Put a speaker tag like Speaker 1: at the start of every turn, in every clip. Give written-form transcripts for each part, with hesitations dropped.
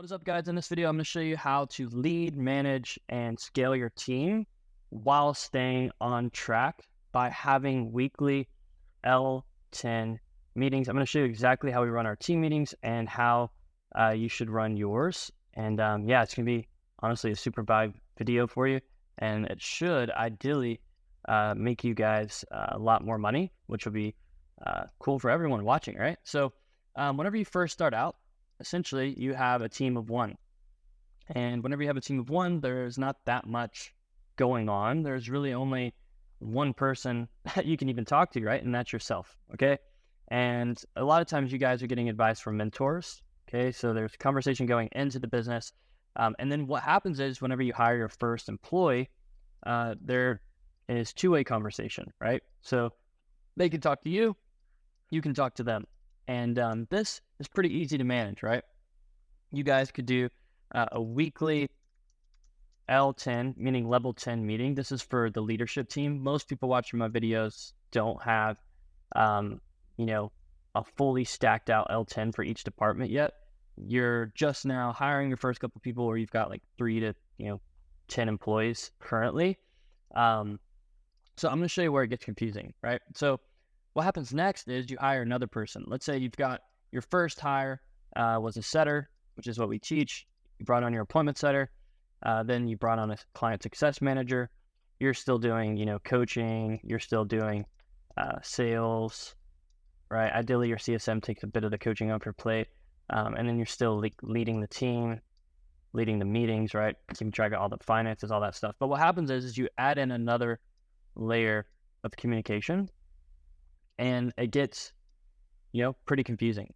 Speaker 1: What is up, guys? In this video, I'm going to show you how to lead, manage, and scale your team while staying on track by having weekly L10 meetings. I'm going to show you exactly how we run our team meetings and how you should run yours. And yeah, it's going to be honestly a super vibe video for you. And it should ideally make you guys a lot more money, which will be cool for everyone watching, right? So whenever you first start out, essentially you have a team of one. And whenever you have a team of one, there's not that much going on. There's really only one person that you can even talk to, right? And that's yourself, okay? And a lot of times you guys are getting advice from mentors, okay? So there's conversation going into the business. And then what happens is whenever you hire your first employee, there is two-way conversation, right? So they can talk to you, you can talk to them. And this is pretty easy to manage, right? You guys could do a weekly L10, meaning level 10 meeting. This is for the leadership team. Most people watching my videos don't have, a fully stacked out L10 for each department yet. You're just now hiring your first couple people, or you've got like 3 to 10 employees currently. So I'm going to show you where it gets confusing, right? So what happens next is you hire another person. Let's say you've got your first hire was a setter, which is what we teach. You brought on your appointment setter. Then you brought on a client success manager. You're still doing, coaching. You're still doing sales, right? Ideally, your CSM takes a bit of the coaching off your plate. And then you're still leading the team, leading the meetings, right? Keeping track of all the finances, all that stuff. But what happens is you add in another layer of communication, and it gets, pretty confusing,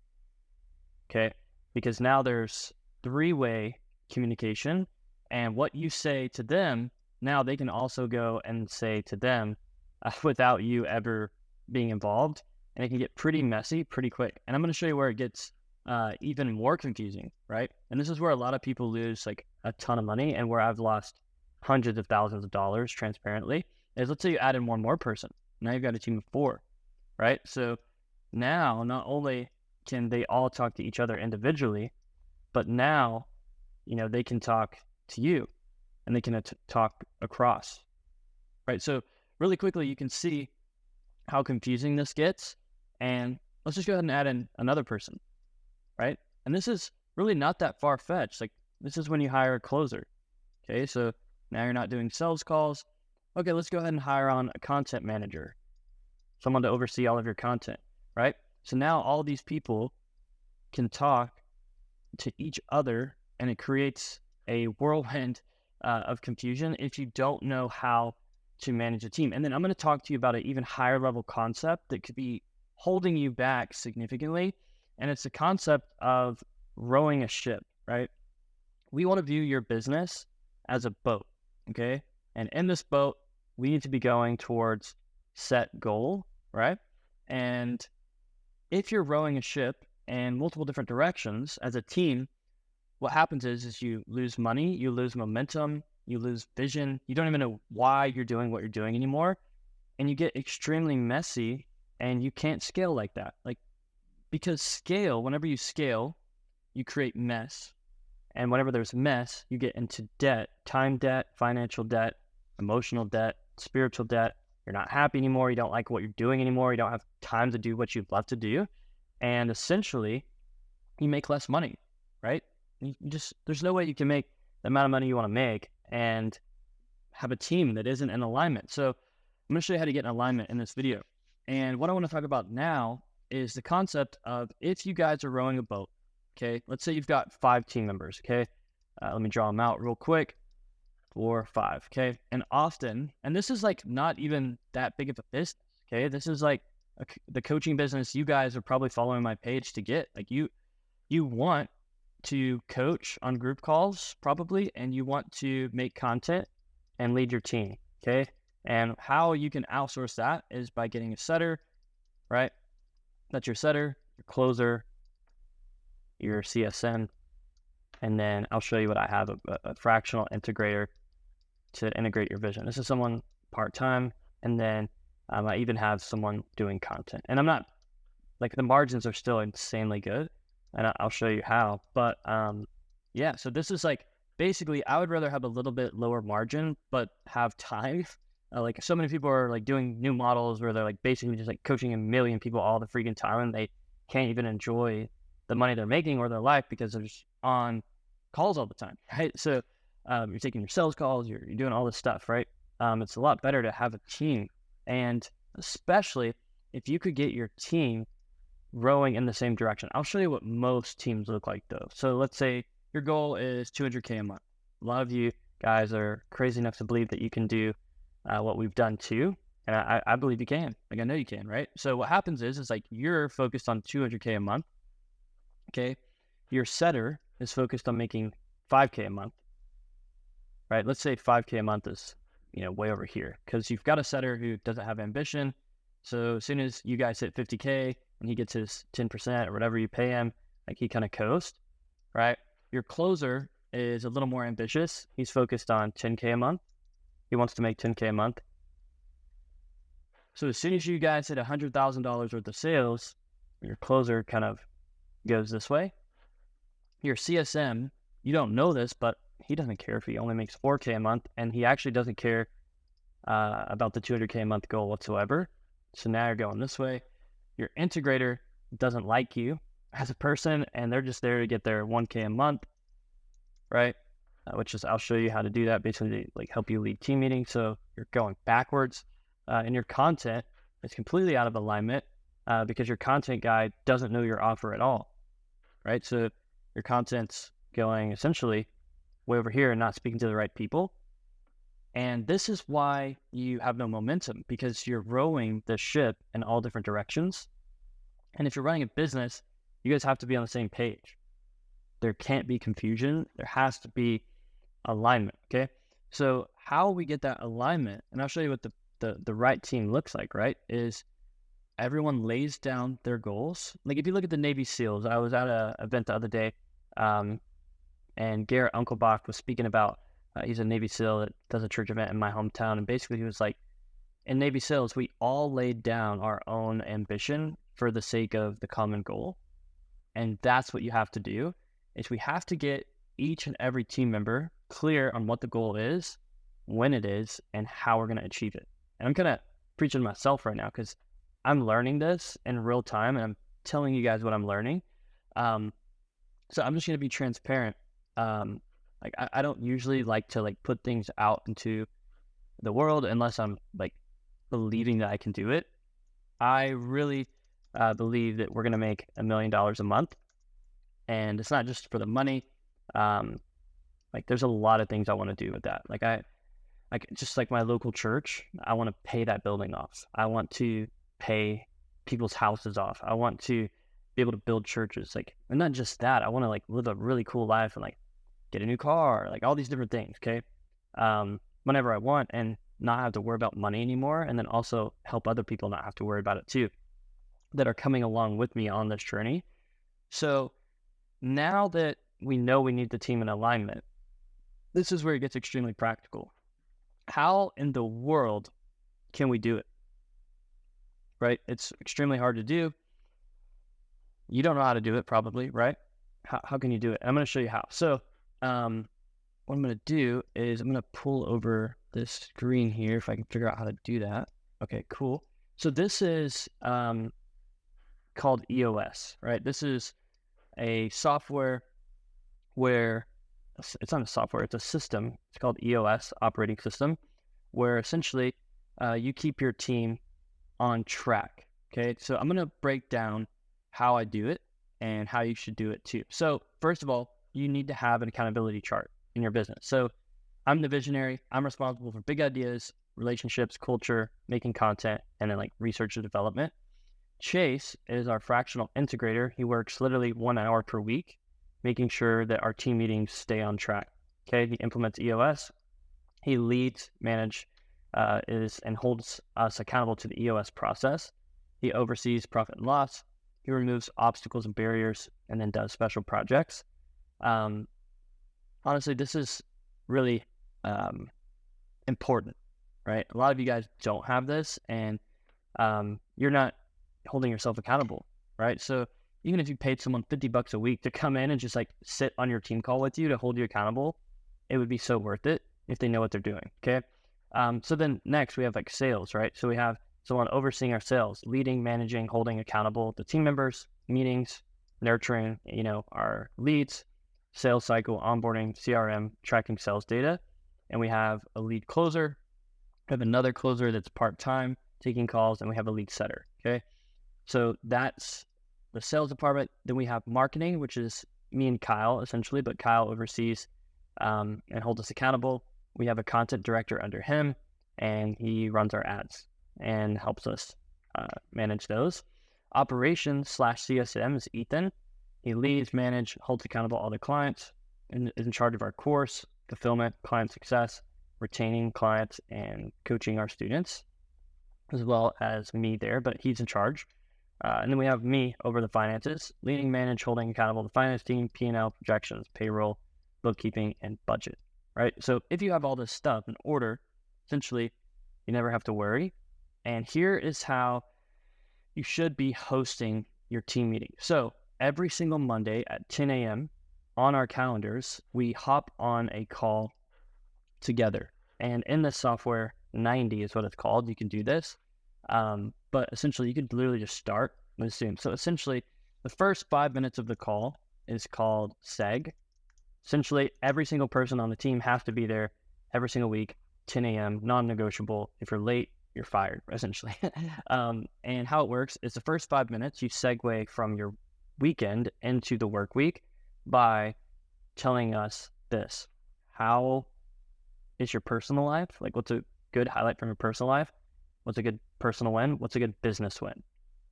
Speaker 1: okay? Because now there's three-way communication, and what you say to them, now they can also go and say to them without you ever being involved, and it can get pretty messy pretty quick. And I'm going to show you where it gets even more confusing, right? And this is where a lot of people lose like a ton of money, and where I've lost hundreds of thousands of dollars transparently, is let's say you add in one more person. Now you've got a team of 4. Right? So now not only can they all talk to each other individually, but now, they can talk to you, and they can talk across, right? So really quickly, you can see how confusing this gets. And let's just go ahead and add in another person, right? And this is really not that far-fetched. Like, this is when you hire a closer. Okay, so now you're not doing sales calls. Okay, let's go ahead and hire on a content manager, someone to oversee all of your content, right? So now all these people can talk to each other, and it creates a whirlwind of confusion if you don't know how to manage a team. And then I'm going to talk to you about an even higher level concept that could be holding you back significantly. And it's the concept of rowing a ship, right? We want to view your business as a boat, okay? And in this boat, we need to be going towards set goal, right? And if you're rowing a ship in multiple different directions as a team, what happens is you lose money, you lose momentum, you lose vision. You don't even know why you're doing what you're doing anymore. And you get extremely messy, and you can't scale like that. Because whenever you scale, you create mess. And whenever there's mess, you get into debt, time debt, financial debt, emotional debt, spiritual debt. You're not happy anymore. You don't like what you're doing anymore. You don't have time to do what you'd love to do. And essentially, you make less money, right? There's no way you can make the amount of money you want to make and have a team that isn't in alignment. So I'm going to show you how to get in alignment in this video. And what I want to talk about now is the concept of, if you guys are rowing a boat, okay? Let's say you've got 5 team members, okay? Let me draw them out real quick. 4, 5, okay? And often, and this is like not even that big of a business, okay? This is like the coaching business you guys are probably following my page to get. Like you want to coach on group calls probably, and you want to make content and lead your team, okay? And how you can outsource that is by getting a setter, right? That's your setter, your closer, your CSM, and then I'll show you what I have, a fractional integrator to integrate your vision. This is someone part-time, and then I even have someone doing content. And I'm not, the margins are still insanely good, and I'll show you how. But Yeah. So this is like basically, I would rather have a little bit lower margin, but have time. Like so many people are like doing new models where they're like basically just like coaching a million people all the freaking time, and they can't even enjoy the money they're making or their life because they're just on calls all the time, right? So you're taking your sales calls, you're doing all this stuff, right? It's a lot better to have a team, and especially if you could get your team rowing in the same direction. I'll show you what most teams look like though. So let's say your goal is 200K a month. A lot of you guys are crazy enough to believe that you can do what we've done too. And I believe you can. Like I know you can, right? So what happens is like you're focused on 200K a month. Okay. Your setter is focused on making 5K a month, right? Let's say 5K a month is, way over here because you've got a setter who doesn't have ambition. So as soon as you guys hit 50K and he gets his 10% or whatever you pay him, like he kind of coasts, right? Your closer is a little more ambitious. He's focused on 10K a month. He wants to make 10K a month. So as soon as you guys hit $100,000 worth of sales, your closer kind of goes this way. Your CSM, you don't know this, but he doesn't care if he only makes 4K a month, and he actually doesn't care about the 200K a month goal whatsoever. So now you're going this way. Your integrator doesn't like you as a person, and they're just there to get their 1K a month, right? Which is, I'll show you how to do that, basically like help you lead team meetings. So you're going backwards, and your content is completely out of alignment because your content guy doesn't know your offer at all, right? So your content's going essentially way over here and not speaking to the right people. And this is why you have no momentum, because you're rowing the ship in all different directions. And if you're running a business, you guys have to be on the same page. There can't be confusion. There has to be alignment, okay? So how we get that alignment, and I'll show you what the right team looks like, right, is everyone lays down their goals. Like if you look at the Navy SEALs, I was at an event the other day, and Garrett Unkelbach was speaking about, he's a Navy SEAL that does a church event in my hometown, and basically he was like, in Navy SEALs, we all laid down our own ambition for the sake of the common goal. And that's what you have to do, is we have to get each and every team member clear on what the goal is, when it is, and how we're going to achieve it. And I'm kind of preaching to myself right now because I'm learning this in real time, and I'm telling you guys what I'm learning. So I'm just going to be transparent. Like I don't usually like to like put things out into the world unless I'm like believing that I can do it. I really believe that we're going to make $1 million a month, and it's not just for the money. Like there's a lot of things I want to do with that. Like just like my local church, I want to pay that building off. I want to pay people's houses off. I want to be able to build churches. Like, and not just that, I want to like live a really cool life and like get a new car, like all these different things. Okay. Whenever I want, and not have to worry about money anymore. And then also help other people not have to worry about it too, that are coming along with me on this journey. So now that we know we need the team in alignment, this is where it gets extremely practical. How in the world can we do it? Right? It's extremely hard to do. You don't know how to do it probably, right? How can you do it? I'm going to show you how. So what I'm going to do is I'm going to pull over this screen here if I can figure out how to do that. Okay, cool. So this is called EOS, right? This is a software where it's not a software, it's a system. It's called EOS, operating system, where essentially you keep your team on track. Okay, so I'm going to break down how I do it and how you should do it too. So first of all, you need to have an accountability chart in your business. So I'm the visionary. I'm responsible for big ideas, relationships, culture, making content, and then like research and development. Chase is our fractional integrator. He works literally 1 hour per week, making sure that our team meetings stay on track. Okay, he implements EOS. He leads, manages, and holds us accountable to the EOS process. He oversees profit and loss. He removes obstacles and barriers, and then does special projects. Honestly, this is really important, right? A lot of you guys don't have this, and you're not holding yourself accountable, right? So even if you paid someone $50 a week to come in and just like sit on your team call with you to hold you accountable, it would be so worth it if they know what they're doing. Okay. So then next we have like sales, right? So we have someone overseeing our sales, leading, managing, holding accountable the team members, meetings, nurturing, our leads, sales cycle, onboarding, CRM, tracking sales data. And we have a lead closer. We have another closer that's part-time, taking calls, and we have a lead setter. Okay. So that's the sales department. Then we have marketing, which is me and Kyle essentially, but Kyle oversees and holds us accountable. We have a content director under him, and he runs our ads and helps us manage those. Operations / CSM is Ethan. He leads, manages, holds accountable all the clients, and is in charge of our course, fulfillment, client success, retaining clients, and coaching our students, as well as me there, but he's in charge. And then we have me over the finances, leading, manage, holding accountable the finance team, P&L, projections, payroll, bookkeeping, and budget, right? So if you have all this stuff in order, essentially, you never have to worry. And here is how you should be hosting your team meeting. So every single Monday at 10 a.m. on our calendars, we hop on a call together. And in this software, 90 is what it's called. You can do this. But essentially, you could literally just start with Zoom. So essentially, the first 5 minutes of the call is called SEG. Essentially, every single person on the team has to be there every single week, 10 a.m., non-negotiable. If you're late, you're fired, essentially. And how it works is the first 5 minutes, you segue from your weekend into the work week by telling us this. How is your personal life? Like, what's a good highlight from your personal life? What's a good personal win? What's a good business win?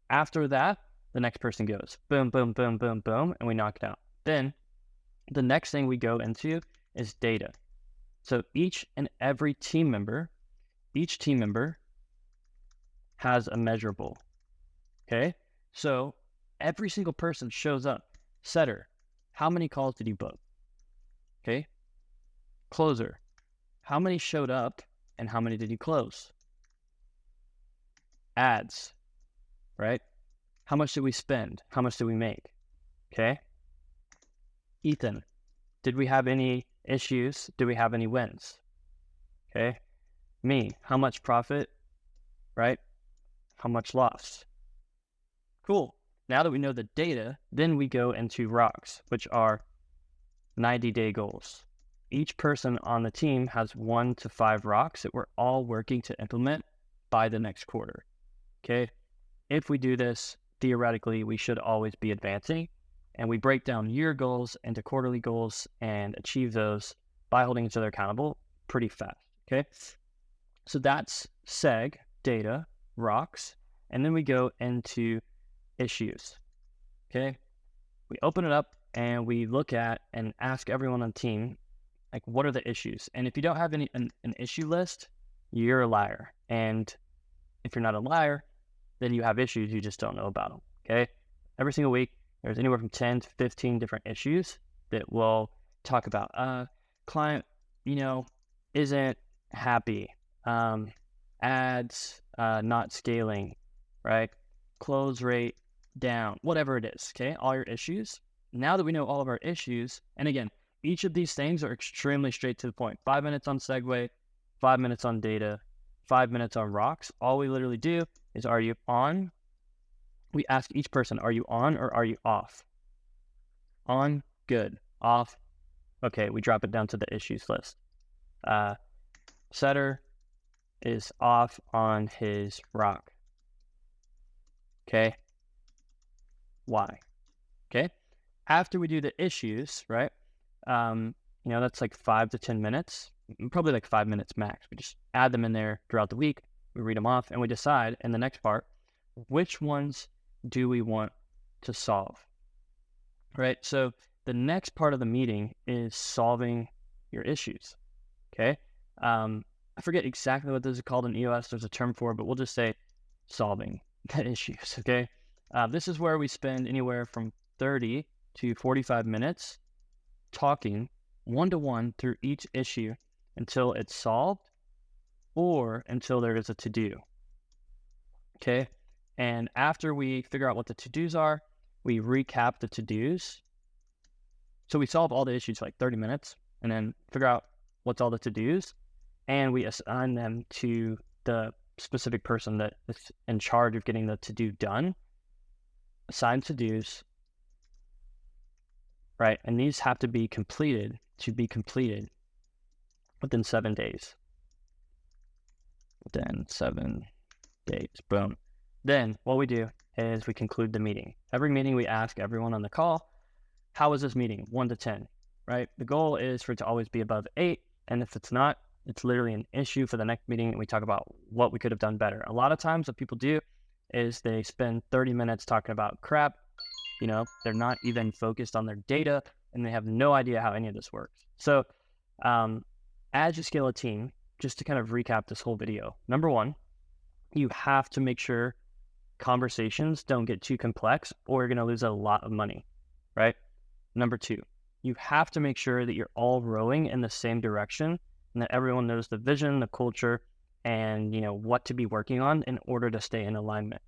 Speaker 1: After that, the next person goes boom, boom, boom, boom, boom, and we knock it out. Then the next thing we go into is data. So each and every team member, has a measurable. Okay. So every single person shows up. Setter, how many calls did you book? Okay. Closer, how many showed up and how many did you close? Ads, right? How much did we spend? How much did we make? Okay. Ethan, did we have any issues? Did we have any wins? Okay. Me, how much profit, right? How much loss? Cool. Now that we know the data, then we go into rocks, which are 90-day goals. Each person on the team has 1 to 5 rocks that we're all working to implement by the next quarter. Okay. If we do this, theoretically, we should always be advancing, and we break down year goals into quarterly goals and achieve those by holding each other accountable pretty fast. Okay. So that's SEG, data, rocks, and then we go into issues. Okay. We open it up and we look at and ask everyone on the team, like, what are the issues? And if you don't have an issue list, you're a liar. And if you're not a liar, then you have issues, you just don't know about them. Okay. Every single week, there's anywhere from 10 to 15 different issues that we'll talk about. Client, isn't happy. Ads, not scaling, right? Close rate down, whatever it is. Okay. All your issues. Now that we know all of our issues, and again, each of these things are extremely straight to the point. 5 minutes on segue, 5 minutes on data, 5 minutes on rocks. All we literally do is, are you on? We ask each person, are you on or are you off? On, good. Off, okay, we drop it down to the issues list. Setter is off on his rock. Okay. Why? Okay. After we do the issues, right? That's like 5 to 10 minutes, probably like 5 minutes max. We just add them in there throughout the week. We read them off and we decide in the next part, which ones do we want to solve, right? So the next part of the meeting is solving your issues. Okay. I forget exactly what this is called in EOS. There's a term for it, but we'll just say solving the issues. Okay. This is where we spend anywhere from 30 to 45 minutes talking one-to-one through each issue until it's solved or until there is a to-do. Okay. And after we figure out what the to-dos are, we recap the to-dos. So we solve all the issues for like 30 minutes and then figure out what's all the to-dos, and we assign them to the specific person that is in charge of getting the to-do done. Assign to-dos, right? And these have to be completed within 7 days. Within 7 days, boom. Then what we do is we conclude the meeting. Every meeting we ask everyone on the call, how was this meeting? 1 to 10, right? The goal is for it to always be above 8. And if it's not, it's literally an issue for the next meeting. And we talk about what we could have done better. A lot of times what people do is they spend 30 minutes talking about crap. They're not even focused on their data and they have no idea how any of this works. So as you scale a team, just to kind of recap this whole video, number one, you have to make sure conversations don't get too complex or you're going to lose a lot of money, right? Number two, you have to make sure that you're all rowing in the same direction and that everyone knows the vision, the culture, and what to be working on in order to stay in alignment.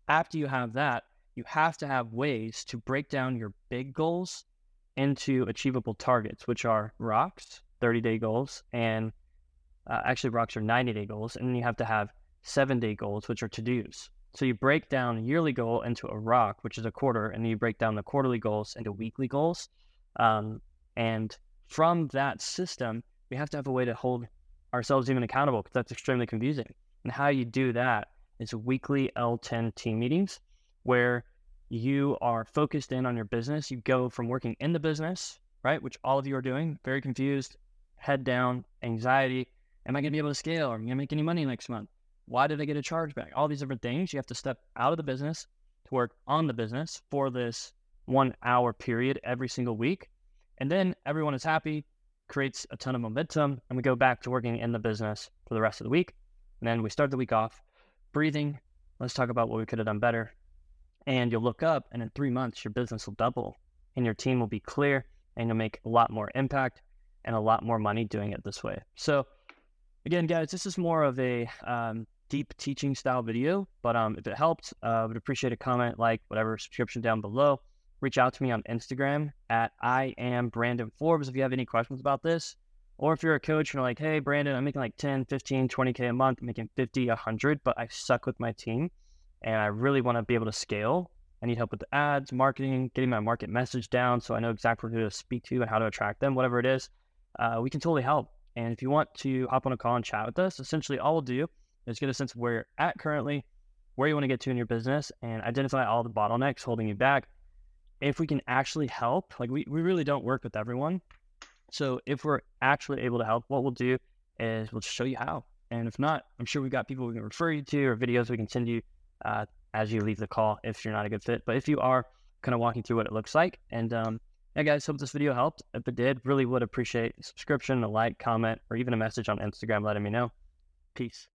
Speaker 1: After you have that, you have to have ways to break down your big goals into achievable targets, which are rocks, 30-day goals, and actually rocks are 90-day goals, and then you have to have 7-day goals, which are to-dos. So you break down a yearly goal into a rock, which is a quarter, and then you break down the quarterly goals into weekly goals. And from that system, we have to have a way to hold ourselves even accountable, because that's extremely confusing. And how you do that is weekly L10 team meetings where you are focused in on your business. You go from working in the business, right, which all of you are doing, very confused, head down, anxiety. Am I going to be able to scale? Am I going to make any money next month? Why did I get a chargeback? All these different things. You have to step out of the business to work on the business for this 1 hour period every single week. And then everyone is happy, creates a ton of momentum, and we go back to working in the business for the rest of the week. And then we start the week off breathing. Let's talk about what we could have done better. And you'll look up, and in 3 months, your business will double, and your team will be clear, and you'll make a lot more impact and a lot more money doing it this way. So again, guys, this is more of a deep teaching style video, but if it helped, I would appreciate a comment, like, whatever, subscription down below. Reach out to me on Instagram at I am Brandon Forbes if you have any questions about this. Or if you're a coach and you're like, hey, Brandon, I'm making like 10, 15, 20K a month, I'm making 50, 100, but I suck with my team and I really want to be able to scale. I need help with the ads, marketing, getting my market message down so I know exactly who to speak to and how to attract them, whatever it is. We can totally help. And if you want to hop on a call and chat with us, essentially all we'll do is get a sense of where you're at currently, where you want to get to in your business, and identify all the bottlenecks holding you back. If we can actually help, like we really don't work with everyone. So if we're actually able to help, what we'll do is we'll show you how. And if not, I'm sure we've got people we can refer you to or videos we can send you as you leave the call if you're not a good fit. But if you are, kind of walking through what it looks like. And yeah, guys, hope this video helped. If it did, really would appreciate a subscription, a like, comment, or even a message on Instagram letting me know. Peace.